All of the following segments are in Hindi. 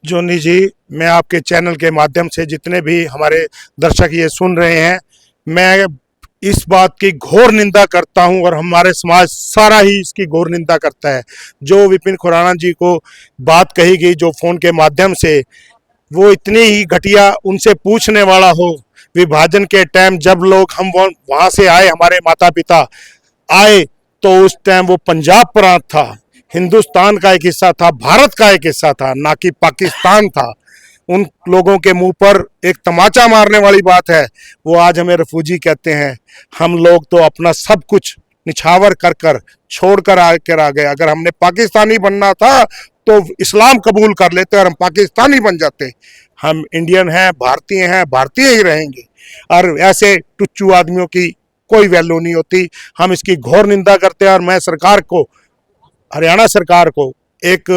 जोनी जी, मैं आपके चैनल के माध्यम से जितने भी हमारे दर्शक ये सुन रहे हैं, मैं इस बात की घोर निंदा करता हूं और हमारे समाज सारा ही इसकी घोर निंदा करता है। जो विपिन खुराना जी को बात कही गई जो फोन के माध्यम से, वो इतनी ही घटिया, उनसे पूछने वाला हो। विभाजन के टाइम जब लोग हम वहां से आए, हमारे माता पिता आए, तो उस टाइम वो पंजाब प्रांत था, हिंदुस्तान का एक हिस्सा था, भारत का एक हिस्सा था, ना कि पाकिस्तान था। उन लोगों के मुंह पर एक तमाचा मारने वाली बात है। वो आज हमें रफूजी कहते हैं। हम लोग तो अपना सब कुछ निछावर कर कर छोड़कर आकर आ गए। अगर हमने पाकिस्तानी बनना था तो इस्लाम कबूल कर लेते और हम पाकिस्तानी बन जाते। हम इंडियन हैं, भारतीय ही रहेंगे। और ऐसे टुच्चू आदमियों की कोई वैल्यू नहीं होती। हम इसकी घोर निंदा करते हैं और मैं सरकार को, हरियाणा सरकार को एक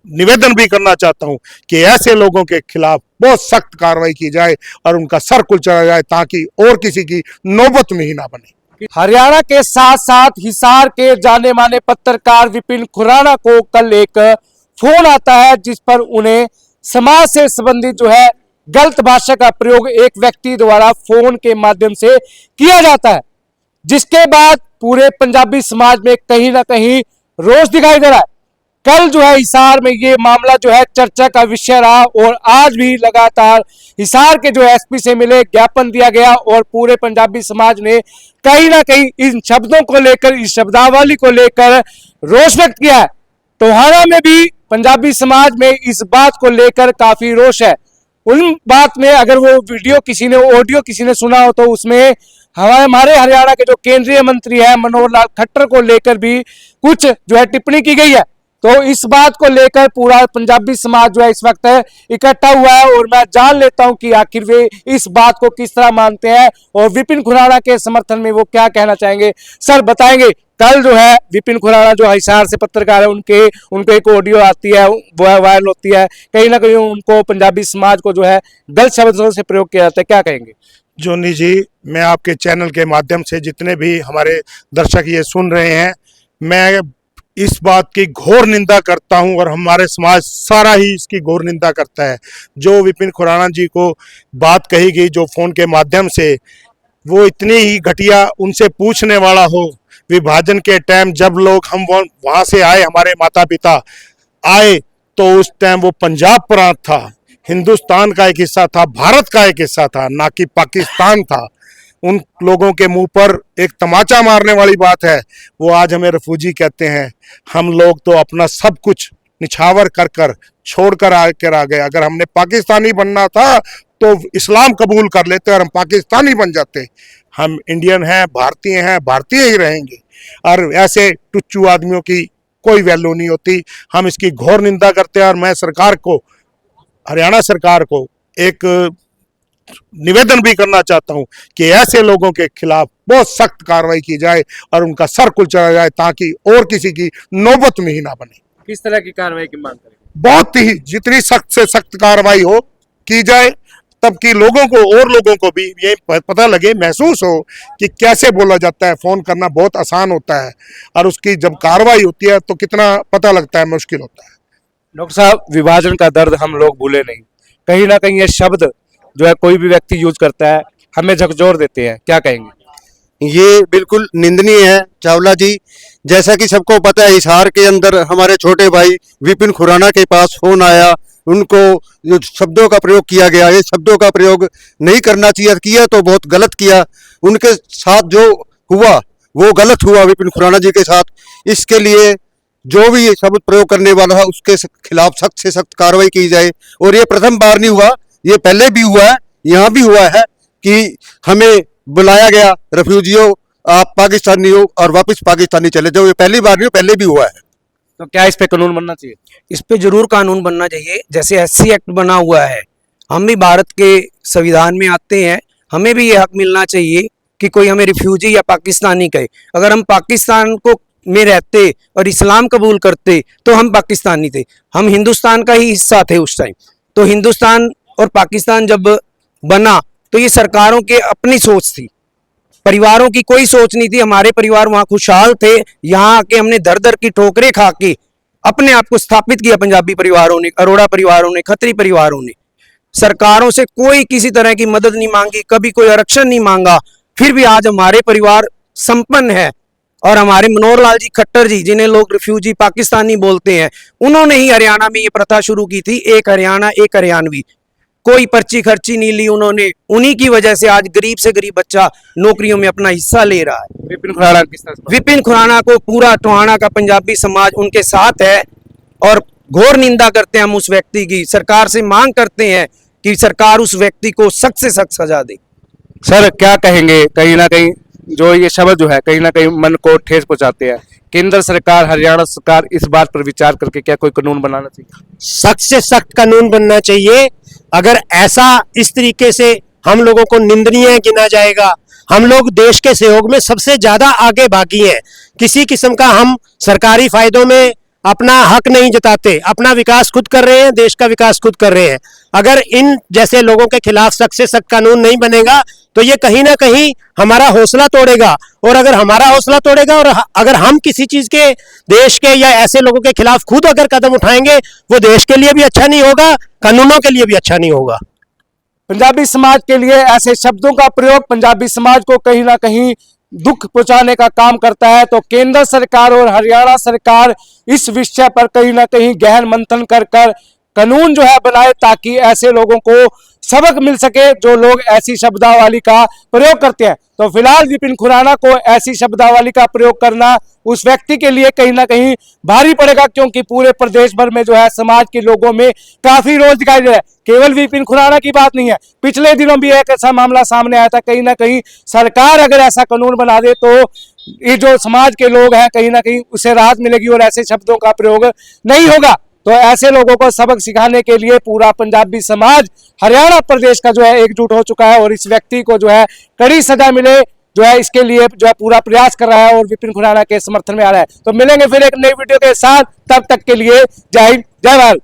निवेदन भी करना चाहता हूं कि ऐसे लोगों के खिलाफ बहुत सख्त कार्रवाई की जाए और उनका सर कुचला जाए, ताकि और किसी की नौबत में ही ना बने। हरियाणा के साथ साथ हिसार के जाने माने पत्रकार विपिन खुराना को कल एक फोन आता है जिस पर उन्हें समाज से संबंधित जो है गलत भाषा का प्रयोग एक व्यक्ति द्वारा फोन के माध्यम से किया जाता है, जिसके बाद पूरे पंजाबी समाज में कहीं ना कहीं रोष दिखाई दे रहा है। कल जो है हिसार में ये मामला जो है चर्चा का विषय रहा और आज भी लगातार हिसार के जो एसपी से मिले, ज्ञापन दिया गया और पूरे पंजाबी समाज ने कहीं ना कहीं इन शब्दों को लेकर, इस शब्दावली को लेकर रोष व्यक्त किया है। टोहाना में भी पंजाबी समाज में इस बात को लेकर काफी रोष है। उन बात में अगर वो वीडियो किसी ने, ऑडियो किसी ने सुना हो, तो उसमें हमारे हरियाणा के जो केंद्रीय मंत्री है मनोहर लाल खट्टर को लेकर भी कुछ जो है टिप्पणी की गई है। तो इस बात को लेकर पूरा पंजाबी समाज जो है इस वक्त इकट्ठा हुआ है और मैं जान लेता हूं कि आखिर वे इस बात को किस तरह मानते हैं और विपिन खुराना के समर्थन में वो क्या कहना चाहेंगे। सर बताएंगे, कल जो है विपिन खुराना जो हिसार से पत्रकार है, उनको एक ऑडियो आती है, वो वायरल होती है, कहीं ना कहीं उनको पंजाबी समाज को जो है गलत शब्दों से प्रयोग किया जाता है, क्या कहेंगे? जोनी जी, मैं आपके चैनल के माध्यम से जितने भी हमारे दर्शक ये सुन रहे हैं, मैं इस बात की घोर निंदा करता हूं और हमारे समाज सारा ही इसकी घोर निंदा करता है। जो विपिन खुराना जी को बात कही गई जो फोन के माध्यम से, वो इतनी ही घटिया, उनसे पूछने वाला हो। विभाजन के टाइम जब लोग हम वहां से आए, हमारे माता पिता आए, तो उस टाइम वो पंजाब प्रांत था, हिंदुस्तान का एक हिस्सा था, भारत का एक हिस्सा था, ना कि पाकिस्तान था। उन लोगों के मुंह पर एक तमाचा मारने वाली बात है। वो आज हमें रफूजी कहते हैं। हम लोग तो अपना सब कुछ निछावर कर कर छोड़कर आकर आ गए। अगर हमने पाकिस्तानी बनना था तो इस्लाम कबूल कर लेते और हम पाकिस्तानी बन जाते। हम इंडियन हैं, भारतीय ही रहेंगे। और ऐसे टुच्चू आदमियों की कोई वैल्यू नहीं होती। हम इसकी घोर निंदा करते हैं और मैं सरकार को, हरियाणा सरकार को एक निवेदन भी करना चाहता हूं कि ऐसे लोगों के खिलाफ बहुत सख्त कार्रवाई की जाए और उनका सर कुचला जाए, ताकि और किसी की नौबत में ही ना बने। किस तरह की कार्रवाई की मांग करेंगे? बहुत ही, जितनी सख्त से सख्त कार्रवाई हो की जाए, तब कि लोगों को और लोगों को भी ये पता लगे, महसूस हो कि कैसे बोला जाता है। फोन करना बहुत आसान होता है और उसकी जब कार्रवाई होती है तो कितना पता लगता है, मुश्किल होता है। डॉक्टर साहब, विभाजन का दर्द हम लोग भूले नहीं। कहीं ना कहीं ये शब्द जो है कोई भी व्यक्ति यूज करता है, हमें झकझोर देते हैं, क्या कहेंगे? ये बिल्कुल निंदनीय है चावला जी। जैसा कि सबको पता है, हिसार के अंदर हमारे छोटे भाई विपिन खुराना के पास फोन आया, उनको जो शब्दों का प्रयोग किया गया, ये शब्दों का प्रयोग नहीं करना चाहिए, किया तो बहुत गलत किया। उनके साथ जो हुआ वो गलत हुआ विपिन खुराना जी के साथ। इसके लिए जो भी ये शब्द प्रयोग करने वाला है उसके खिलाफ सख्त से सख्त कार्रवाई की जाए। और ये प्रथम बार नहीं हुआ, ये पहले भी हुआ है, यहाँ भी हुआ है कि हमें बुलाया गया, रेफ्यूजियों आप पाकिस्तानी हो और वापस पाकिस्तानी चले जाओ। ये पहली बार नहीं, पहले भी हुआ है। तो क्या इस पे कानून बनना चाहिए? इस पे जरूर कानून बनना चाहिए। जैसे एससी एक्ट बना हुआ है, हम भी भारत के संविधान में आते हैं, हमें भी ये हक मिलना चाहिए कि कोई हमें रिफ्यूजी या पाकिस्तानी कहे। अगर हम पाकिस्तान को में रहते और इस्लाम कबूल करते तो हम पाकिस्तानी थे, हम हिंदुस्तान का ही हिस्सा थे उस टाइम। तो हिंदुस्तान और पाकिस्तान जब बना तो ये सरकारों के अपनी सोच थी, परिवारों की कोई सोच नहीं थी। हमारे परिवार वहाँ खुशहाल थे, यहाँ आके हमने दर दर की ठोकरें खा के अपने आप को स्थापित किया पंजाबी परिवारों ने, अरोड़ा परिवारों ने, खत्री परिवारों ने। सरकारों से कोई किसी तरह की मदद नहीं मांगी, कभी कोई आरक्षण नहीं मांगा, फिर भी आज हमारे परिवार संपन्न है। और हमारे मनोहर लाल जी खट्टर जी, जिन्हें लोग रिफ्यूजी पाकिस्तानी बोलते हैं, उन्होंने ही हरियाणा में ये प्रथा शुरू की थी, एक हरियाणा एक हरियाणवी। कोई पर्ची खर्ची नहीं ली उन्होंने, उन्हीं की वजह से आज गरीब से गरीब बच्चा नौकरियों में अपना हिस्सा ले रहा है। विपिन खुराना किस तरह से? विपिन खुराना को पूरा टोहाना का पंजाबी समाज उनके साथ है और घोर निंदा करते हैं हम उस व्यक्ति की। सरकार से मांग करते हैं कि सरकार उस व्यक्ति को सख्त से सख्त सजा दे। सर क्या कहेंगे, कहीं ना कहीं जो ये शब्द जो है कहीं ना कहीं मन को ठेस पहुंचाते हैं। केंद्र सरकार, हरियाणा सरकार इस बात पर विचार करके क्या कोई कानून बनाना चाहिए? सख्त से सख्त कानून बनना चाहिए। अगर ऐसा इस तरीके से हम लोगों को निंदनीय गिना जाएगा, हम लोग देश के सहयोग में सबसे ज्यादा आगे भागी हैं। किसी किस्म का हम सरकारी फायदों में अपना हक नहीं जताते, अपना विकास खुद कर रहे हैं, देश का विकास खुद कर रहे हैं। अगर इन जैसे लोगों के खिलाफ सख्त से सख्त कानून नहीं बनेगा तो ये कहीं ना कहीं हमारा हौसला तोड़ेगा, और अगर हमारा हौसला तोड़ेगा और अगर हम किसी चीज के, देश के या ऐसे लोगों के खिलाफ खुद अगर कदम उठाएंगे, वो देश के लिए भी अच्छा नहीं होगा, कानूनों के लिए भी अच्छा नहीं होगा। पंजाबी समाज के लिए ऐसे शब्दों का प्रयोग पंजाबी समाज को कहीं ना कहीं दुख पहुंचाने का काम करता है। तो केंद्र सरकार और हरियाणा सरकार इस विषय पर कहीं ना कहीं गहन मंथन कर कानून जो है बनाए, ताकि ऐसे लोगों को सबक मिल सके जो लोग ऐसी शब्दावली का प्रयोग करते हैं। तो फिलहाल विपिन खुराना को ऐसी शब्दावली का प्रयोग करना उस व्यक्ति के लिए कहीं ना कहीं भारी पड़ेगा, क्योंकि पूरे प्रदेश भर में जो है समाज के लोगों में काफी रोष दिखाई दे रहा है। केवल विपिन खुराना की बात नहीं है, पिछले दिनों भी एक ऐसा मामला सामने आया था। कहीं ना कहीं सरकार अगर ऐसा कानून बना दे तो ये जो समाज के लोग हैं कहीं ना कहीं उसे राहत मिलेगी और ऐसे शब्दों का प्रयोग नहीं होगा। तो ऐसे लोगों को सबक सिखाने के लिए पूरा पंजाबी समाज हरियाणा प्रदेश का जो है एकजुट हो चुका है और इस व्यक्ति को जो है कड़ी सजा मिले जो है इसके लिए जो है पूरा प्रयास कर रहा है और विपिन खुराना के समर्थन में आ रहा है। तो मिलेंगे फिर एक नई वीडियो के साथ, तब तक के लिए जय हिंद, जय भारत।